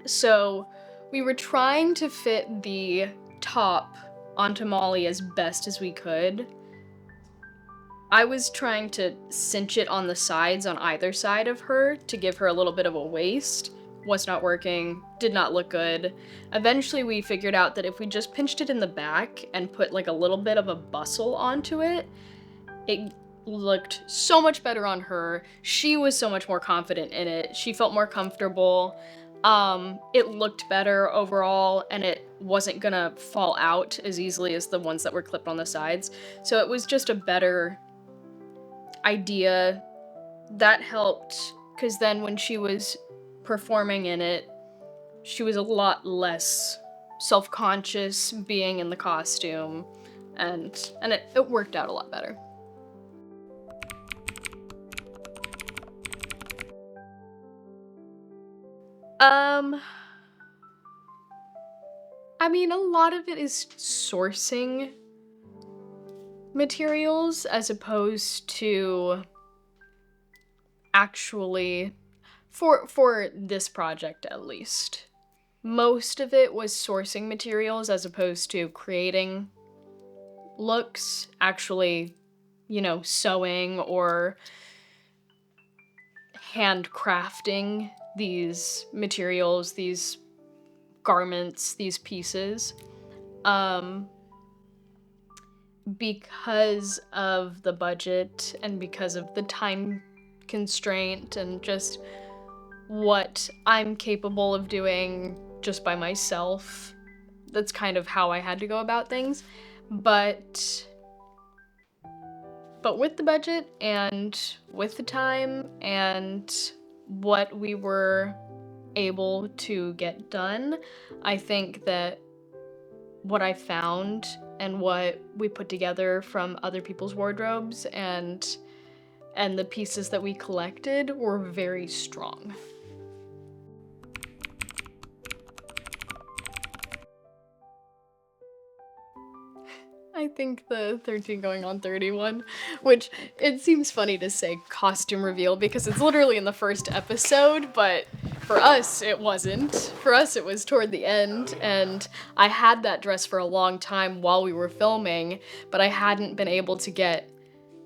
So we were trying to fit the top onto Molly as best as we could. I was trying to cinch it on the sides on either side of her to give her a little bit of a waist. Was not working, did not look good. Eventually we figured out that if we just pinched it in the back and put like a little bit of a bustle onto it, it looked so much better on her. She was so much more confident in it. She felt more comfortable. It looked better overall, and it wasn't gonna fall out as easily as the ones that were clipped on the sides. So it was just a better idea. That helped, because then when she was performing in it, she was a lot less self-conscious being in the costume, and it worked out a lot better. I mean, a lot of it is sourcing materials as opposed to actually, for this project at least. Most of it was sourcing materials as opposed to creating looks, actually, sewing or handcrafting these materials, these garments, these pieces. Because of the budget and because of the time constraint and just what I'm capable of doing just by myself, that's kind of how I had to go about things. But with the budget and with the time and what we were able to get done, I think that what I found and what we put together from other people's wardrobes and the pieces that we collected were very strong. I think the 13 going on 31, which it seems funny to say costume reveal because it's literally in the first episode, but for us it wasn't. For us it was toward the end, and I had that dress for a long time while we were filming, but I hadn't been able to get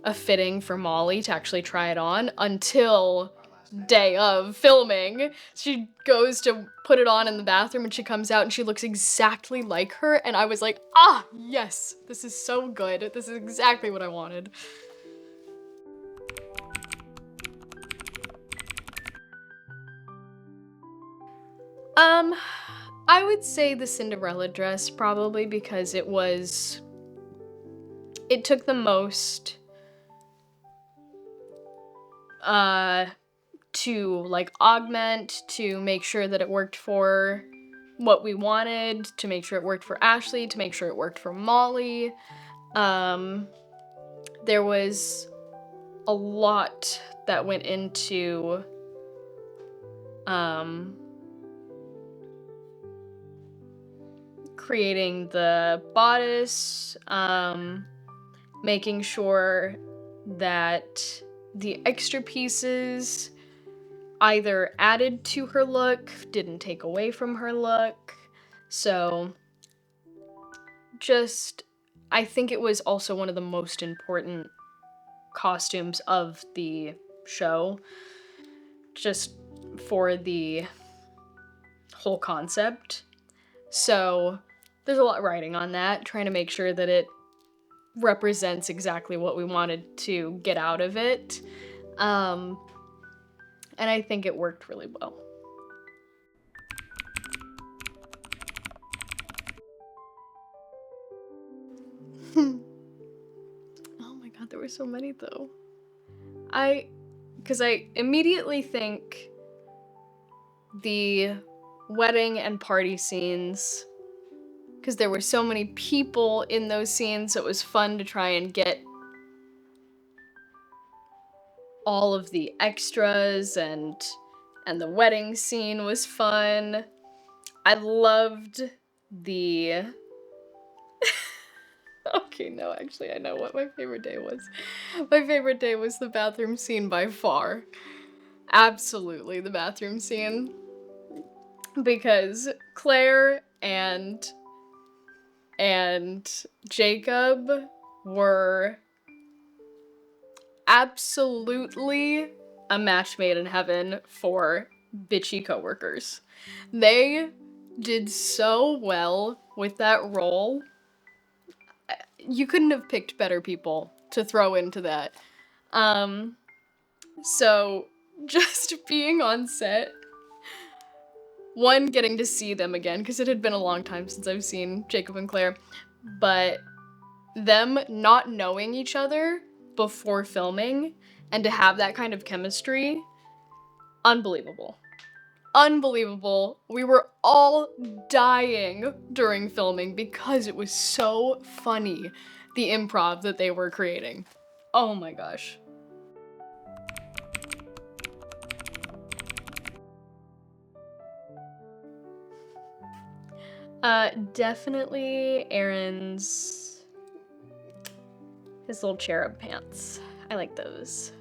a fitting for Molly to actually try it on until day of filming. She goes to put it on in the bathroom and she comes out and she looks exactly like her, and I was like, ah, yes, this is so good. This is exactly what I wanted. I would say the Cinderella dress probably because it took the most to like augment, to make sure that it worked for what we wanted, to make sure it worked for Ashley, to make sure it worked for Molly. There was a lot that went into creating the bodice, making sure that the extra pieces either added to her look, didn't take away from her look. So I think it was also one of the most important costumes of the show, just for the whole concept. So there's a lot riding on that, trying to make sure that it represents exactly what we wanted to get out of it. And I think it worked really well. Oh my god, there were so many though. Because I immediately think the wedding and party scenes, because there were so many people in those scenes, so it was fun to try and get all of the extras, and the wedding scene was fun. I loved the okay, no, actually I know what my favorite day was. My favorite day was the bathroom scene by far. Absolutely the bathroom scene. Because Claire and Jacob were absolutely a match made in heaven for bitchy coworkers. They did so well with that role. You couldn't have picked better people to throw into that. So just being on set, one, getting to see them again, because it had been a long time since I've seen Jacob and Claire, but them not knowing each other before filming and to have that kind of chemistry, unbelievable. Unbelievable. We were all dying during filming because it was so funny, the improv that they were creating. Oh my gosh. Definitely Aaron's, his little cherub pants. I like those.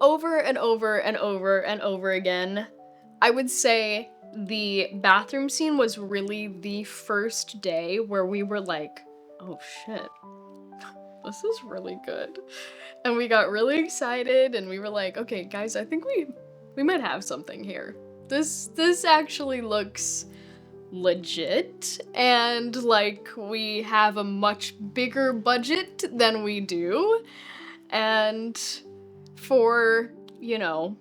Over and over and over and over again, I would say the bathroom scene was really the first day where we were like, oh shit, this is really good. And we got really excited and we were like, okay guys, I think we might have something here. This actually looks legit, and like we have a much bigger budget than we do. And for, you know,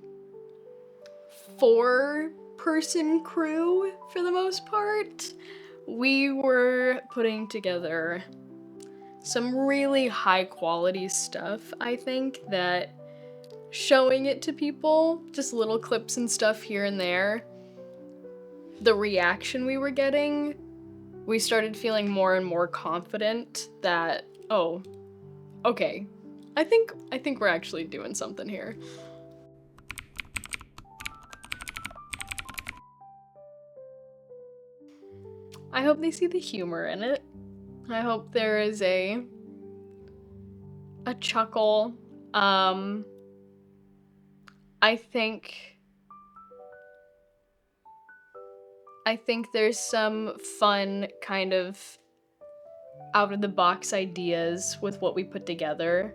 4-person crew for the most part. We were putting together some really high quality stuff, I think, that showing it to people, just little clips and stuff here and there, the reaction we were getting, we started feeling more and more confident that, oh, okay, I think we're actually doing something here. I hope they see the humor in it. I hope there is a chuckle. I think there's some fun kind of out of the box ideas with what we put together,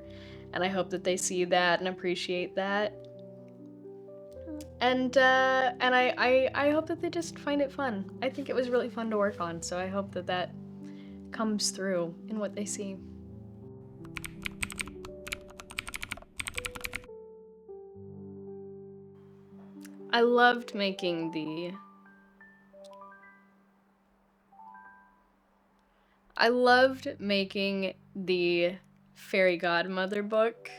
and I hope that they see that and appreciate that. And I hope that they just find it fun. I think it was really fun to work on, so I hope that that comes through in what they see. I loved making the fairy godmother book.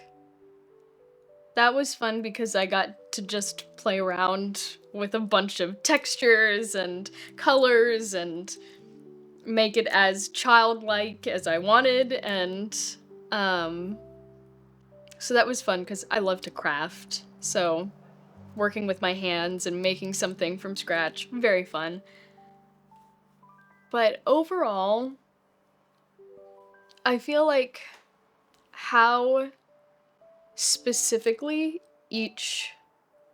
That was fun because I got to just play around with a bunch of textures and colors and make it as childlike as I wanted, and so that was fun because I love to craft, so working with my hands and making something from scratch, very fun. But overall, I feel like how specifically each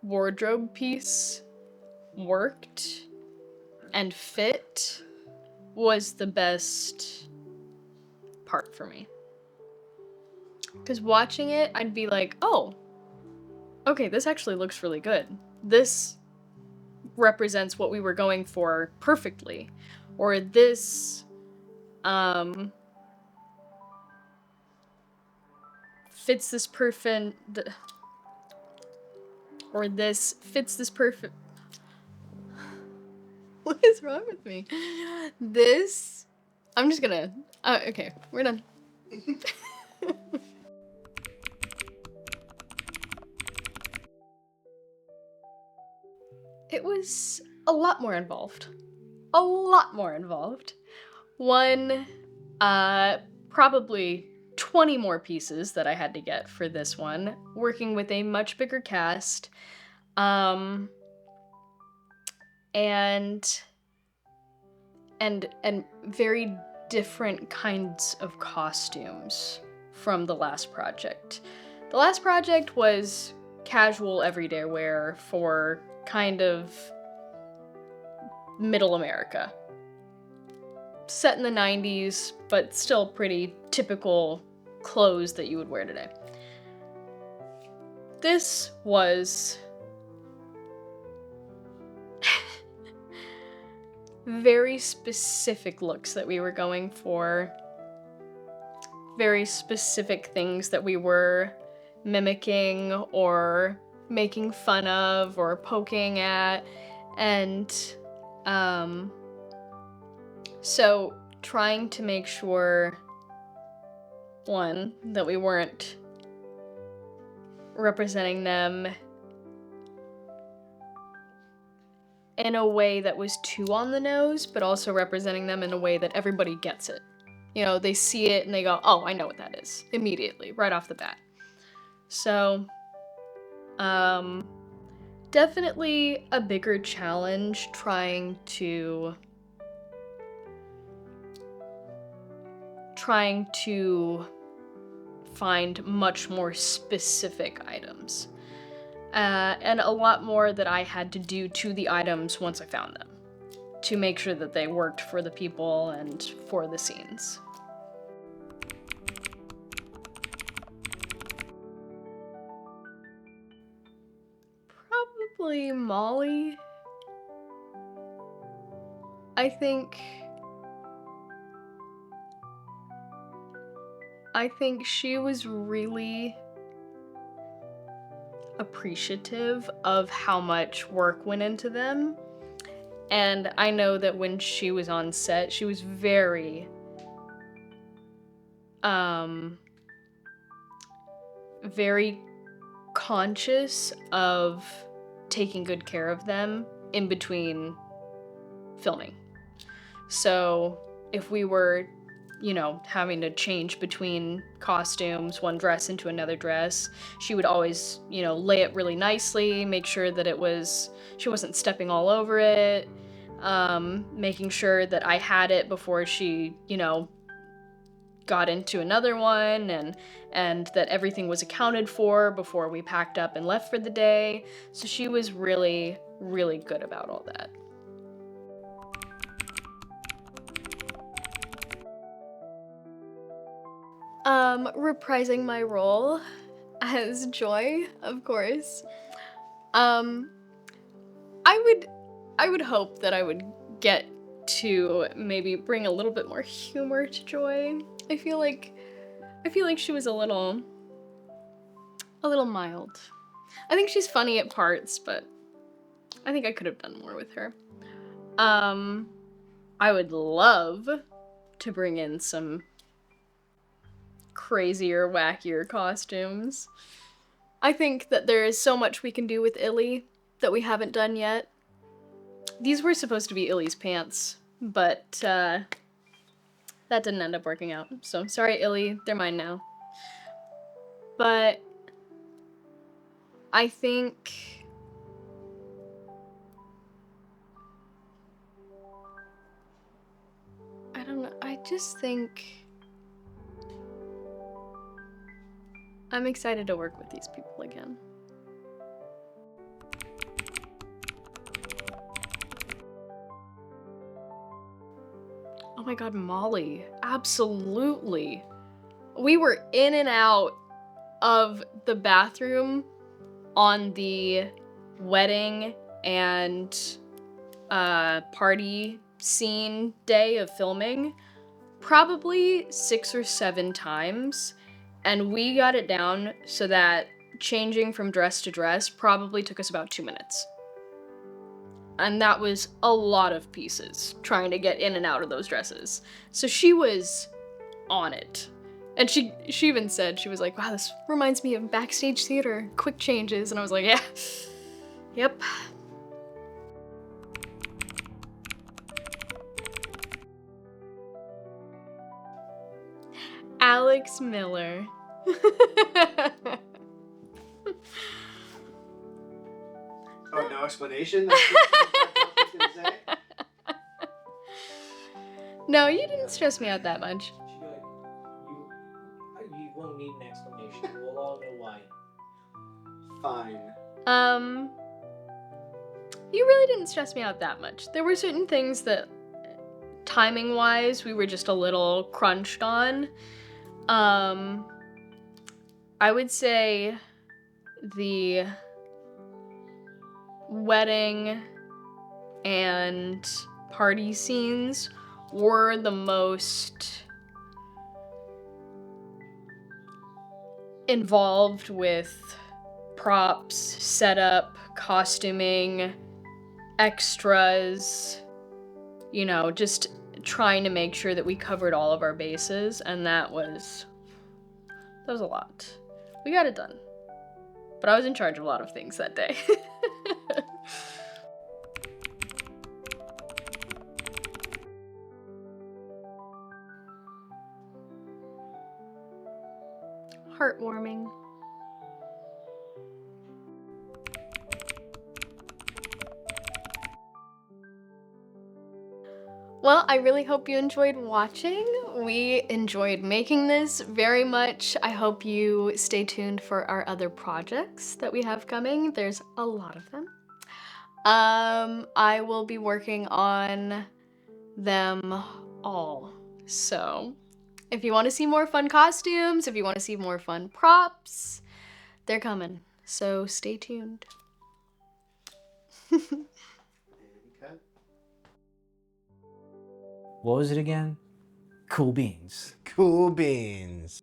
wardrobe piece worked and fit was the best part for me. Because watching it, I'd be like, oh, okay, this actually looks really good. This represents what we were going for perfectly. Or this, fits this perfect, or this fits this perfect. What is wrong with me? This, I'm just gonna, okay, we're done. It was a lot more involved. A lot more involved. One, probably 20 more pieces that I had to get for this one, working with a much bigger cast, and very different kinds of costumes from the last project. The last project was casual everyday wear for kind of middle America. Set in the 90s, but still pretty typical clothes that you would wear today. This was very specific looks that we were going for. Very specific things that we were mimicking or making fun of or poking at. And so trying to make sure, one, that we weren't representing them in a way that was too on the nose, but also representing them in a way that everybody gets it. You know, they see it and they go, oh, I know what that is, immediately, right off the bat. So, definitely a bigger challenge trying to find much more specific items. And a lot more that I had to do to the items once I found them, to make sure that they worked for the people and for the scenes. Probably Molly. I think she was really appreciative of how much work went into them. And I know that when she was on set, she was very, very conscious of taking good care of them in between filming. So if we were, having to change between costumes, one dress into another dress, she would always, lay it really nicely, make sure that she wasn't stepping all over it, making sure that I had it before she, got into another one, and that everything was accounted for before we packed up and left for the day. So she was really, really good about all that. Reprising my role as Joy, of course. I would hope that I would get to maybe bring a little bit more humor to Joy. I feel like she was a little mild. I think she's funny at parts, but I think I could have done more with her. I would love to bring in some crazier, wackier costumes. I think that there is so much we can do with Illy that we haven't done yet. These were supposed to be Illy's pants, but that didn't end up working out. So sorry, Illy, they're mine now. But I think I don't know. I just think I'm excited to work with these people again. Oh my god, Molly. Absolutely. We were in and out of the bathroom on the wedding and party scene day of filming probably 6 or 7 times, and we got it down so that changing from dress to dress probably took us about 2 minutes. And that was a lot of pieces trying to get in and out of those dresses. So she was on it. And she even said, she was like, wow, this reminds me of backstage theater, quick changes. And I was like, yeah, yep. Alex Miller. Oh, no explanation? That's what I was gonna say? No, you didn't stress me out that much. She'd be like, you won't need an explanation. We'll all know why. Fine. You really didn't stress me out that much. There were certain things that, timing-wise, we were just a little crunched on. I would say the wedding and party scenes were the most involved with props, setup, costuming, extras, just trying to make sure that we covered all of our bases, and that was a lot. We got it done. But I was in charge of a lot of things that day. Heartwarming. Well, I really hope you enjoyed watching. We enjoyed making this very much. I hope you stay tuned for our other projects that we have coming. There's a lot of them. I will be working on them all. So if you want to see more fun costumes, if you want to see more fun props, they're coming. So stay tuned. What was it again? Cool beans. Cool beans.